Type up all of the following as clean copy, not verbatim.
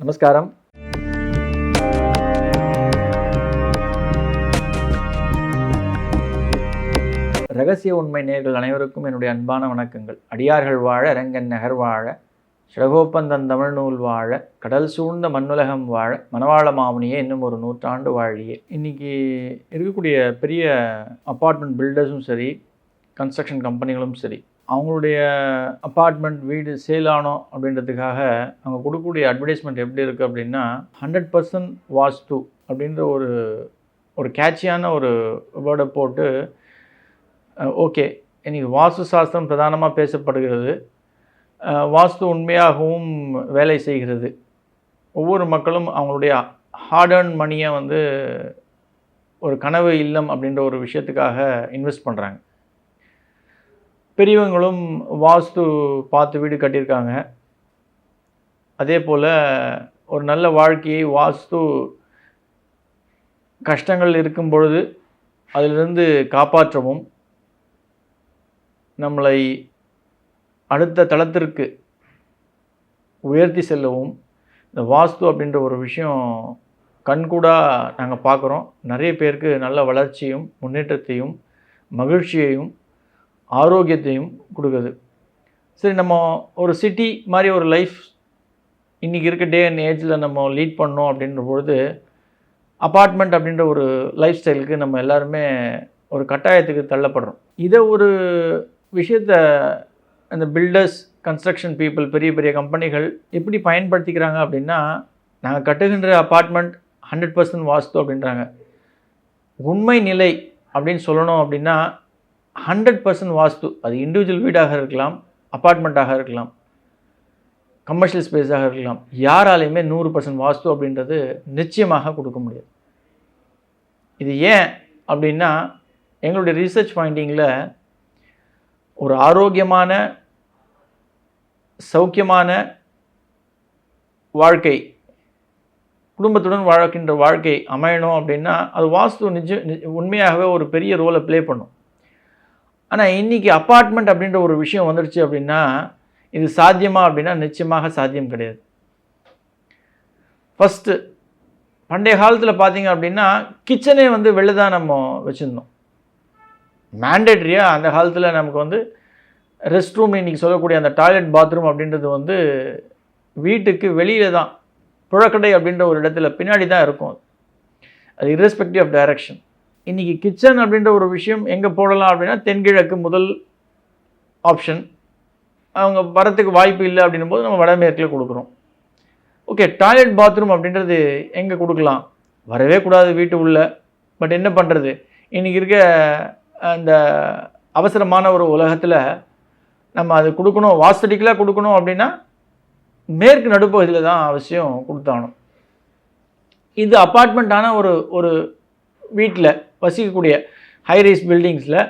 நமஸ்காரம். ரகசிய உண்மை நேயர்கள் அனைவருக்கும் என்னுடைய அன்பான வணக்கங்கள். அடியார்கள் வாழ, அரங்கன் நகர் வாழ, ஷடகோப்பந்தன் தமிழ் நூல் வாழ, கடல் சூழ்ந்த மண்ணுலகம் வாழ, மணவாள மாமுனியே இன்னும் ஒரு 100 ஆண்டு வாழியே. இன்றைக்கி இருக்கக்கூடிய பெரிய அப்பார்ட்மெண்ட் பில்டர்ஸும் சரி, கன்ஸ்ட்ரக்ஷன் கம்பெனிகளும் சரி, அவங்களுடைய அப்பார்ட்மெண்ட் வீடு சேல் ஆனோம் அப்படின்றதுக்காக அவங்க கொடுக்கக்கூடிய அட்வர்டைஸ்மெண்ட் எப்படி இருக்குது அப்படின்னா 100% வாஸ்து அப்படின்ற ஒரு கேட்சியான ஒரு வேர்டை போட்டு, ஓகே இன்றைக்கி வாஸ்து சாஸ்திரம் பிரதானமாக பேசப்படுகிறது, வாஸ்து உண்மையாகவும் வேலை செய்கிறது, ஒவ்வொரு மக்களும் அவங்களுடைய ஹார்ட் அர்ன் மணியை ஒரு கனவு இல்லம் அப்படின்ற ஒரு விஷயத்துக்காக இன்வெஸ்ட் பண்ணுறாங்க. பெரியவங்களும் வாஸ்து பார்த்து வீடு கட்டியிருக்காங்க. அதே போல் ஒரு நல்ல வாழ்க்கையை வாஸ்து கஷ்டங்கள் இருக்கும் பொழுது அதிலிருந்து காப்பாற்றவும், நம்மளை அடுத்த தளத்திற்கு உயர்த்தி செல்லவும் இந்த வாஸ்து அப்படின்ற ஒரு விஷயம் கண்கூடாக நாங்கள் பார்க்குறோம். நிறைய பேருக்கு நல்ல வளர்ச்சியும் முன்னேற்றத்தையும் மகிழ்ச்சியையும் ஆரோக்கியத்தையும் கொடுக்குது. சரி, நம்ம ஒரு சிட்டி மாதிரி ஒரு லைஃப் இன்றைக்கி இருக்க டே அண்ட் ஏஜில் நம்ம லீட் பண்ணோம் அப்படின்ற பொழுது அப்பார்ட்மெண்ட் அப்படின்ற ஒரு லைஃப் ஸ்டைலுக்கு நம்ம எல்லாருமே ஒரு கட்டாயத்துக்கு தள்ளப்படுறோம். இதை ஒரு விஷயத்தை அந்த பில்டர்ஸ், கன்ஸ்ட்ரக்ஷன் பீப்புள், பெரிய பெரிய கம்பெனிகள் எப்படி பயன்படுத்திக்கிறாங்க அப்படின்னா, நாங்கள் கட்டுகின்ற அப்பார்ட்மெண்ட் 100% வாஸ்து அப்படின்றாங்க. உண்மை நிலை அப்படின்னு சொல்லணும் அப்படின்னா 100% வாஸ்து. அது இண்டிவிஜுவல் வீடாக இருக்கலாம், அப்பார்ட்மெண்ட்டாக இருக்கலாம், கமர்ஷியல் ஸ்பேஸாக இருக்கலாம், யாராலையுமே 100% வாஸ்து அப்படின்றது நிச்சயமாக கொடுக்க முடியாது. இது ஏன் அப்படின்னா, எங்களுடைய ரிசர்ச் ஃபைண்டிங்கில் ஒரு ஆரோக்கியமான சௌக்கியமான வாழ்க்கை, குடும்பத்துடன் வாழ்க்கின்ற வாழ்க்கை அமையணும் அப்படின்னா அது வாஸ்து உண்மையாகவே ஒரு பெரிய ரோலை ப்ளே பண்ணும். ஆனால் இன்றைக்கி அப்பார்ட்மெண்ட் அப்படின்ற ஒரு விஷயம் வந்துடுச்சு அப்படின்னா இது சாத்தியமா அப்படின்னா நிச்சயமாக சாத்தியம் கிடையாது. ஃபஸ்ட்டு பண்டைய காலத்தில் பார்த்தீங்க அப்படின்னா கிச்சனே வெளில தான் நம்ம வச்சுருந்தோம். மேண்டேட்ரியாக அந்த காலத்தில் நமக்கு ரெஸ்ட் ரூம், இன்றைக்கி சொல்லக்கூடிய அந்த டாய்லெட் பாத்ரூம் அப்படின்றது வீட்டுக்கு வெளியில் தான், புழக்கடை அப்படின்ற ஒரு இடத்துல பின்னாடி தான் இருக்கும். அது irrespective ஆஃப் டைரக்ஷன். இன்றைக்கி கிச்சன் அப்படின்ற ஒரு விஷயம் எங்கே போடலாம் அப்படின்னா தென்கிழக்கு முதல் ஆப்ஷன். அவங்க வரத்துக்கு வாய்ப்பு இல்லை அப்படின்னும் போது நம்ம வடமேற்கில் கொடுக்குறோம். ஓகே, டாய்லெட் பாத்ரூம் அப்படின்றது எங்கே கொடுக்கலாம்? வரவே கூடாது வீட்டு உள்ள. பட் என்ன பண்ணுறது, இன்றைக்கி இருக்க அந்த அவசரமான ஒரு உலகத்தில் நம்ம அது கொடுக்கணும், வாஸ்தடிக்கலாக கொடுக்கணும் அப்படின்னா மேற்கு நடுப்பகுதியில் தான் அவசியம் கொடுத்தாகணும். இது அப்பார்ட்மெண்ட்டான ஒரு வீட்டில் வசிக்கக்கூடிய ஹைரைஸ் பில்டிங்ஸில்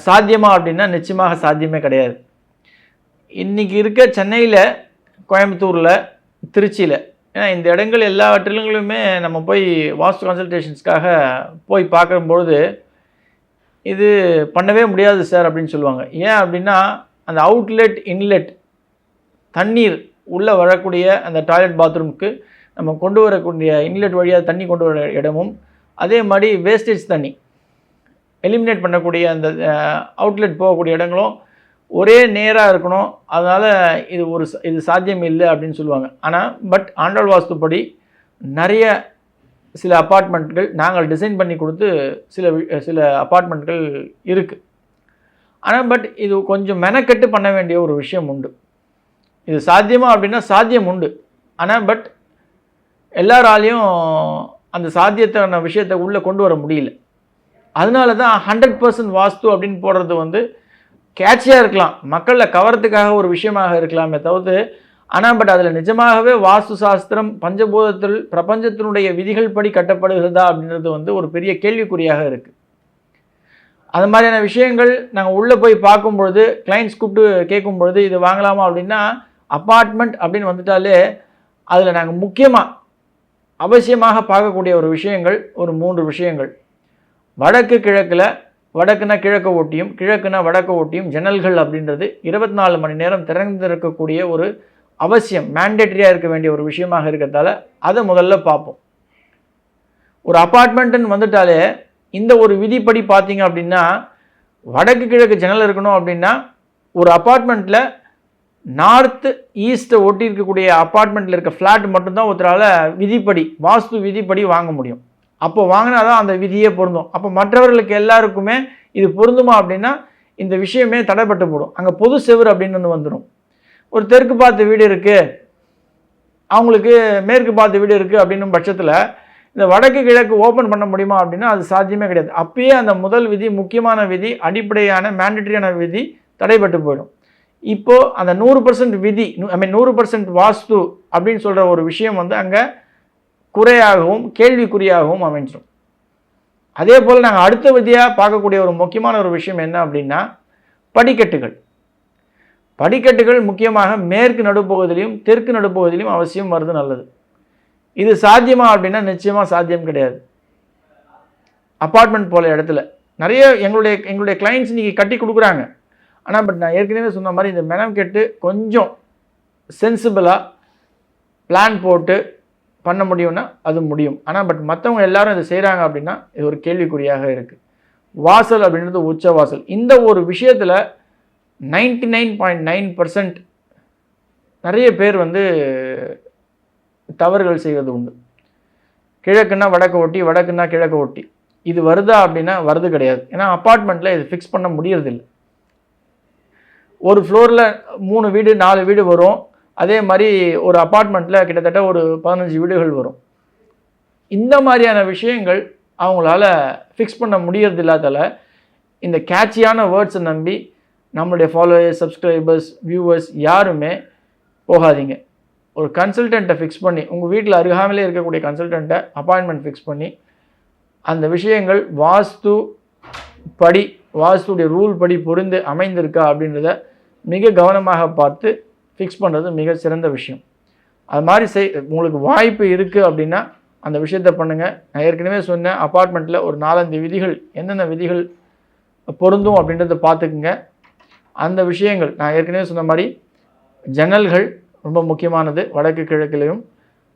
சாத்தியமா அப்படின்னா நிச்சயமாக சாத்தியமே கிடையாது. இன்றைக்கி இருக்க சென்னையில், கோயம்புத்தூரில், திருச்சியில், ஏன்னா இந்த இடங்கள் எல்லாவற்றிலுமே நம்ம போய் வாஸ்து கன்சல்டேஷன்ஸ்க்காக போய் பார்க்கும்பொழுது இது பண்ணவே முடியாது சார் அப்படின்னு சொல்லுவாங்க. ஏன் அப்படின்னா அந்த அவுட்லெட், இன்லெட், தண்ணீர் உள்ளே வரக்கூடிய அந்த டாய்லெட் பாத்ரூமுக்கு நம்ம கொண்டு வரக்கூடிய இன்லெட் வழியாக தண்ணி கொண்டு வர இடமும், அதே மாதிரி வேஸ்டேஜ் தண்ணி எலிமினேட் பண்ணக்கூடிய அந்த அவுட்லெட் போகக்கூடிய இடங்களும் ஒரே நேராக இருக்கணும். அதனால் இது சாத்தியம் இல்லை அப்படின்னு சொல்லுவாங்க. ஆனால் பட் ஆண்டாள் வாஸ்துப்படி நிறைய சில அப்பார்ட்மெண்ட்கள் நாங்கள் டிசைன் பண்ணி கொடுத்து சில அப்பார்ட்மெண்ட்கள் இருக்குது. ஆனால் பட் இது கொஞ்சம் மெனக்கெட்டு பண்ண வேண்டிய ஒரு விஷயம் உண்டு. இது சாத்தியமா அப்படின்னா சாத்தியம் உண்டு. ஆனால் பட் எல்லாராலையும் அந்த சாத்தியத்தான விஷயத்தை உள்ளே கொண்டு வர முடியல. அதனால தான் 100% வாஸ்து அப்படின்னு போடுறது கேட்சியாக இருக்கலாம், மக்களை கவரத்துக்காக ஒரு விஷயமாக இருக்கலாமே தவிர்த்து, ஆனால் பட் அதில் நிஜமாகவே வாஸ்து சாஸ்திரம் பஞ்சபூதத்தில் பிரபஞ்சத்தினுடைய விதிகள் படி கட்டப்படுகிறதா அப்படின்றது ஒரு பெரிய கேள்விக்குறியாக இருக்குது. அது மாதிரியான விஷயங்கள் நாங்கள் உள்ளே போய் பார்க்கும்பொழுது, கிளைண்ட்ஸ் கூப்பிட்டு கேட்கும்பொழுது இது வாங்கலாமா அப்படின்னா, அப்பார்ட்மெண்ட் அப்படின்னு வந்துட்டாலே அதில் நாங்கள் முக்கியமாக அவசியமாக பார்க்கக்கூடிய ஒரு விஷயங்கள் ஒரு 3 விஷயங்கள். வடக்கு கிழக்கில், வடக்குனா கிழக்கு ஒட்டியும், கிழக்குனா வடக்கு ஒட்டியும் ஜன்னல்கள் அப்படின்றது 24 மணி நேரம் திறந்திருக்கக்கூடிய ஒரு அவசியம் மேண்டேட்டரியாக இருக்க வேண்டிய ஒரு விஷயமாக இருக்கிறதால அதை முதல்ல பார்ப்போம். ஒரு அப்பார்ட்மெண்ட்டுன்னு வந்துட்டாலே இந்த ஒரு விதிப்படி பார்த்தீங்க அப்படின்னா, வடக்கு கிழக்கு ஜன்னல் இருக்கணும் அப்படின்னா ஒரு அப்பார்ட்மெண்ட்டில் நார்த்து ஈஸ்ட்டை ஒட்டி இருக்கக்கூடிய அப்பார்ட்மெண்ட்டில் இருக்க ஃப்ளாட் மட்டும்தான் ஒருத்தரால் விதிப்படி வாஸ்து விதிப்படி வாங்க முடியும். அப்போ வாங்கினா தான் அந்த விதியே பொருந்தும். அப்போ மற்றவர்களுக்கு எல்லாருக்குமே இது பொருந்துமா அப்படின்னா இந்த விஷயமே தடைப்பட்டு போடும். அங்கே பொது செவுறு அப்படின்னு ஒன்று வந்துடும். ஒரு தெற்கு பார்த்த வீடு இருக்குது, அவங்களுக்கு மேற்கு பார்த்த வீடு இருக்குது அப்படின்னும் பட்சத்தில் இந்த வடக்கு கிழக்கு ஓப்பன் பண்ண முடியுமா அப்படின்னா அது சாத்தியமே கிடையாது. அப்பயே அந்த முதல் விதி, முக்கியமான விதி, அடிப்படையான மேண்டட்டரியான விதி தடைப்பட்டு போயிடும். இப்போது அந்த 100% விதி, 100% வாஸ்து அப்படின்னு சொல்கிற ஒரு விஷயம் வந்து அங்கே குறையாகவும் கேள்விக்குறியாகவும் அமைஞ்சிடும். அதே போல் நாங்கள் அடுத்த விதியாக பார்க்கக்கூடிய ஒரு முக்கியமான ஒரு விஷயம் என்ன அப்படின்னா படிக்கட்டுகள். படிக்கட்டுகள் முக்கியமாக மேற்கு நடுப்பகுதியிலையும் தெற்கு நடுப்பகுதியிலையும் அவசியம் வருது நல்லது. இது சாத்தியமா அப்படின்னா நிச்சயமாக சாத்தியம் கிடையாது. அப்பார்ட்மெண்ட் போல இடத்துல நிறைய எங்களுடைய கிளைண்ட்ஸ் இன்றைக்கி கட்டி கொடுக்குறாங்க. ஆனால் பட் நான் ஏற்கனவே சொன்ன மாதிரி இந்த மெனம் கெட்டு கொஞ்சம் சென்சிபிளாக பிளான் போட்டு பண்ண முடியும்னா அது முடியும். ஆனால் பட் மற்றவங்க எல்லாரும் இதை செய்கிறாங்க அப்படின்னா இது ஒரு கேள்விக்குறியாக இருக்குது. வாசல் அப்படின்றது உச்ச வாசல். இந்த ஒரு விஷயத்தில் 99.9% நிறைய பேர் வந்து தவறுகள் செய்வது உண்டு. கிழக்குன்னா வடக்கு ஒட்டி, வடக்குன்னா கிழக்கு ஒட்டி. இது வருதா அப்படின்னா வருது கிடையாது. ஏன்னா அப்பார்ட்மெண்ட்டில் இது ஃபிக்ஸ் பண்ண முடியறதில்லை. ஒரு ஃப்ளோரில் 3 வீடு 4 வீடு வரும். அதே மாதிரி ஒரு அப்பார்ட்மெண்ட்டில் கிட்டத்தட்ட ஒரு 15 வீடுகள் வரும். இந்த மாதிரியான விஷயங்கள் அவங்களால ஃபிக்ஸ் பண்ண முடியறது இல்லாதால இந்த கேட்சியான வேர்ட்ஸை நம்பி நம்மளுடைய ஃபாலோவர்ஸ், சப்ஸ்கிரைபர்ஸ், வியூவர்ஸ் யாருமே போகாதீங்க. ஒரு கன்சல்டண்ட்டை ஃபிக்ஸ் பண்ணி, உங்கள் வீட்டில் அருகாமலே இருக்கக்கூடிய கன்சல்டண்ட்டை அப்பாயின்மெண்ட் ஃபிக்ஸ் பண்ணி அந்த விஷயங்கள் வாஸ்து படி, வாஸ்துடைய ரூல் படி பொருந்து அமைந்திருக்கா அப்படின்றத மிக கவனமாக பார்த்து ஃபிக்ஸ் பண்ணுறது மிக சிறந்த விஷயம். அது மாதிரி உங்களுக்கு வாய்ப்பு இருக்குது அப்படின்னா அந்த விஷயத்தை பண்ணுங்கள். நான் ஏற்கனவே சொன்னேன், அப்பார்ட்மெண்ட்டில் ஒரு 4-5 விதிகள், எந்தெந்த விதிகள் பொருந்தும் அப்படின்றத பார்த்துக்குங்க. அந்த விஷயங்கள் நான் ஏற்கனவே சொன்ன மாதிரி ஜன்னல்கள் ரொம்ப முக்கியமானது வடக்கு கிழக்கிலையும்.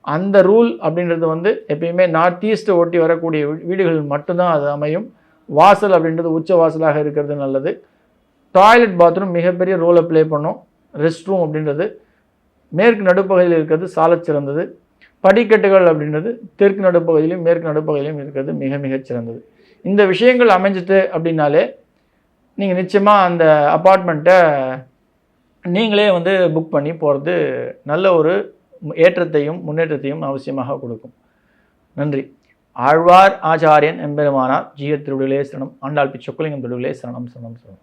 அந்த ரூல் அப்படின்றது வந்து எப்பயுமே நார்த் ஈஸ்ட்டை ஒட்டி வரக்கூடிய வீடுகள் மட்டும்தான் அது அமையும். வாசல் அப்படின்றது உச்ச வாசலாக இருக்கிறது நல்லது. டாய்லெட் பாத்ரூம் மிகப்பெரிய ரோலை ப்ளே பண்ணும். ரெஸ்ட் ரூம் அப்படின்றது மேற்கு நடுப்பகுதியில் இருக்கிறது சாலச் சிறந்தது. படிக்கட்டுகள் அப்படின்றது தெற்கு நடுப்பகுதியிலும் மேற்கு நடுப்பகுதியிலும் இருக்கிறது மிக மிகச் சிறந்தது. இந்த விஷயங்கள் அமைஞ்சிட்டு அப்படின்னாலே நீங்கள் நிச்சயமாக அந்த அப்பார்ட்மெண்ட்டை நீங்களே வந்து புக் பண்ணி போகிறது நல்ல ஒரு ஏற்றத்தையும் முன்னேற்றத்தையும் அவசியமாக கொடுக்கும். நன்றி. ஆழ்வார் ஆச்சாரியன் எம்பெருமானார் ஜீயத் திருவிடிகளே சரணம். ஆண்டாள் பிச்சொக்குலிங்கம் திருவிடிகளே சரணம் சரணம் சரணம்.